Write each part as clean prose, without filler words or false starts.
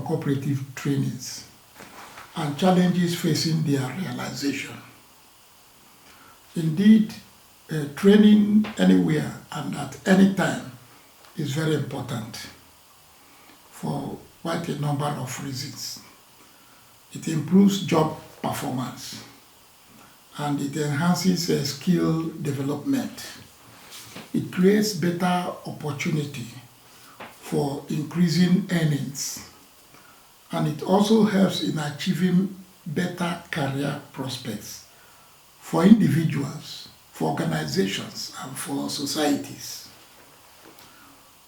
cooperative trainings and challenges facing their realization. Indeed, training anywhere and at any time is very important for quite a number of reasons. It improves job performance and it enhances skill development. It creates better opportunity for increasing earnings, and it also helps in achieving better career prospects for individuals, for organizations, and for societies.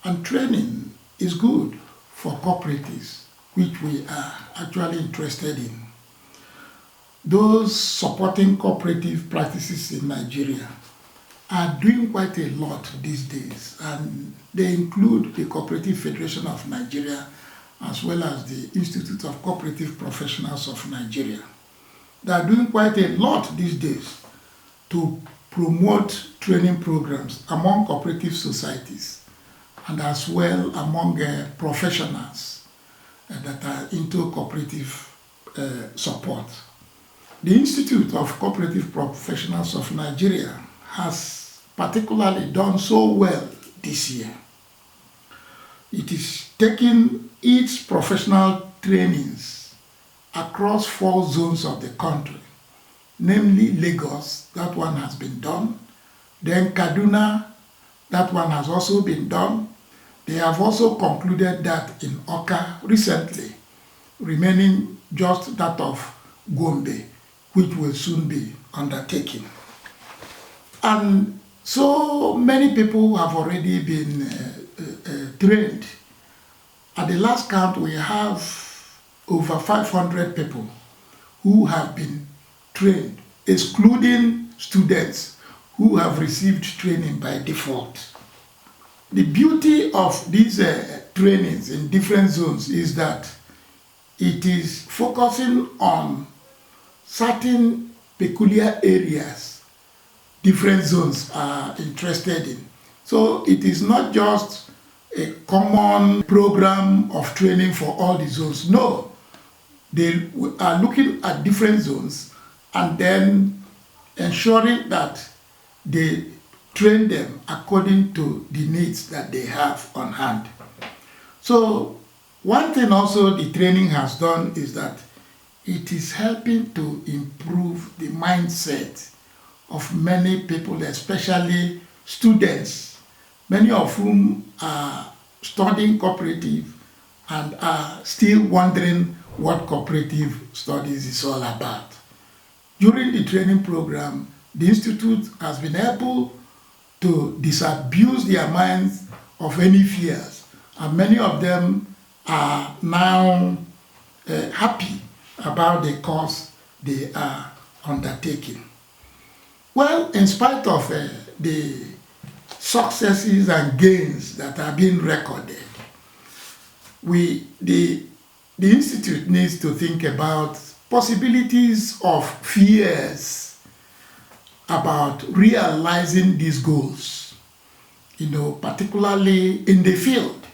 And training is good for cooperatives, which we are actually interested in. Those supporting cooperative practices in Nigeria are doing quite a lot these days, and they include the Cooperative Federation of Nigeria as well as the Institute of Cooperative Professionals of Nigeria. They are doing quite a lot these days to promote training programs among cooperative societies and as well among professionals that are into cooperative support. The Institute of Cooperative Professionals of Nigeria has particularly done so well this year. It is taking its professional trainings across 4 zones of the country, namely Lagos, that one has been done, then Kaduna, that one has also been done. They have also concluded that in Oka recently, remaining just that of Gombe, which will soon be undertaken. And so many people have already been trained. At the last count, we have over 500 people who have been trained, excluding students who have received training by default. The beauty of these trainings in different zones is that it is focusing on certain peculiar areas different zones are interested in. So it is not just a common program of training for all the zones. No, they are looking at different zones and then ensuring that they train them according to the needs that they have on hand. So one thing also the training has done is that it is helping to improve the mindset of many people, especially students, many of whom are studying cooperative and are still wondering what cooperative studies is all about. During the training program, the Institute has been able to disabuse their minds of any fears, and many of them are now happy about the course they are undertaking. Well, in spite of the successes and gains that are being recorded, the Institute needs to think about possibilities of fears about realizing these goals, particularly in the field.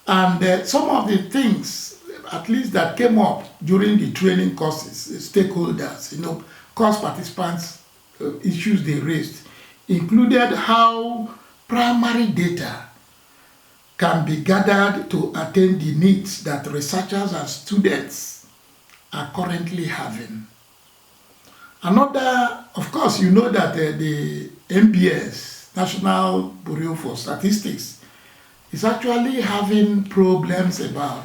And some of the things, at least that came up during the training courses, stakeholders, course participants, issues they raised, included how primary data can be gathered to attain the needs that researchers and students are currently having. Another, of course, you know that the NBS, National Bureau for Statistics, is actually having problems about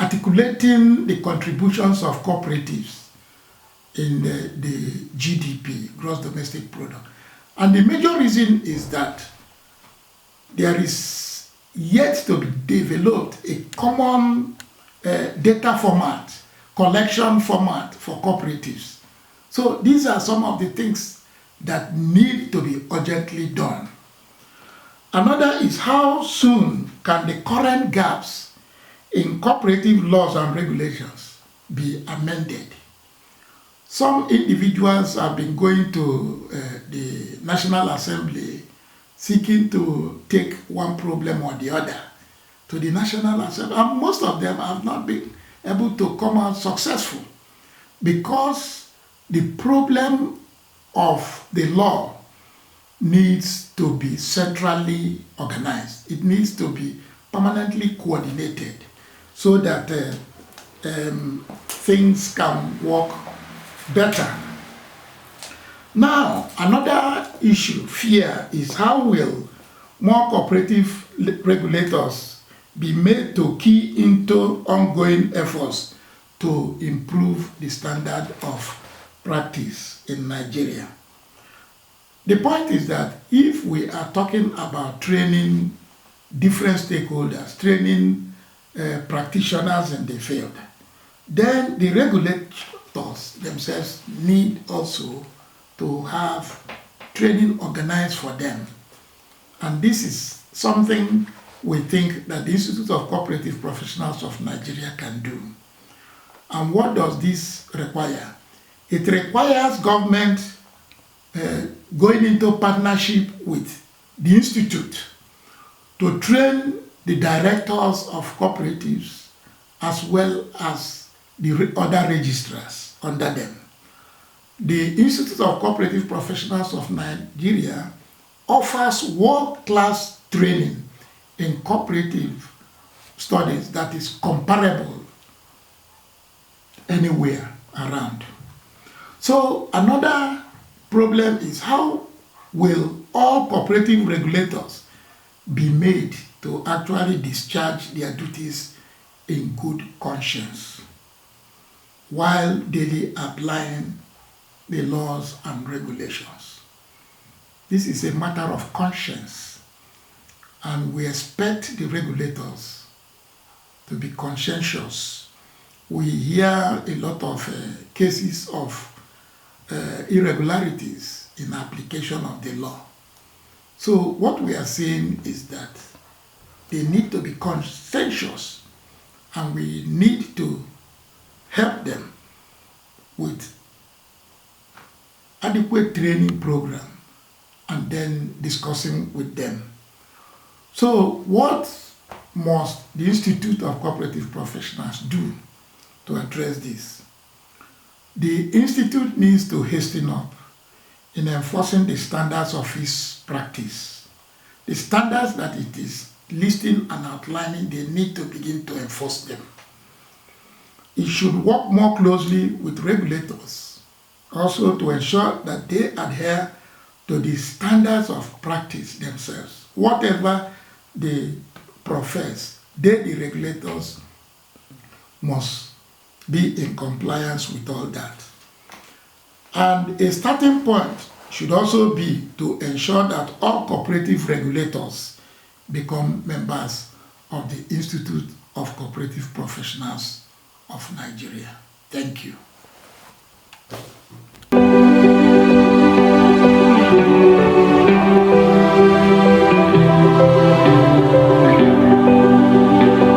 articulating the contributions of cooperatives in the GDP, gross domestic product. And the major reason is that there is yet to be developed a common data format, collection format for cooperatives. So these are some of the things that need to be urgently done. Another is how soon can the current gaps in cooperative laws and regulations be amended. Some individuals have been going to the National Assembly seeking to take one problem or the other, to the National Assembly, and most of them have not been able to come out successful because the problem of the law needs to be centrally organized. It needs to be permanently coordinated so that things can work better. Now, another issue, fear, is how will more cooperative regulators be made to key into ongoing efforts to improve the standard of practice in Nigeria. The point is that if we are talking about training different stakeholders, training practitioners in the field, then the regulators themselves need also to have training organized for them. And this is something we think that the Institute of Cooperative Professionals of Nigeria can do. And what does this require? It requires government going into partnership with the Institute to train the directors of cooperatives as well as the other registrars under them. The Institute of Cooperative Professionals of Nigeria offers world-class training in cooperative studies that is comparable anywhere around. So another problem is how will all cooperative regulators be made to actually discharge their duties in good conscience while daily applying the laws and regulations. This is a matter of conscience, and we expect the regulators to be conscientious. We hear a lot of cases of irregularities in application of the law. So what we are saying is that they need to be conscientious, and we need to help them with adequate training program and then discussing with them. So what must the Institute of Cooperative Professionals do to address this? The Institute needs to hasten up in enforcing the standards of its practice. The standards that it is listing and outlining, they need to begin to enforce them. It should work more closely with regulators, also to ensure that they adhere to the standards of practice themselves. Whatever they profess, they, the regulators, must be in compliance with all that. And a starting point should also be to ensure that all cooperative regulators become members of the Institute of Cooperative Professionals of Nigeria. Thank you.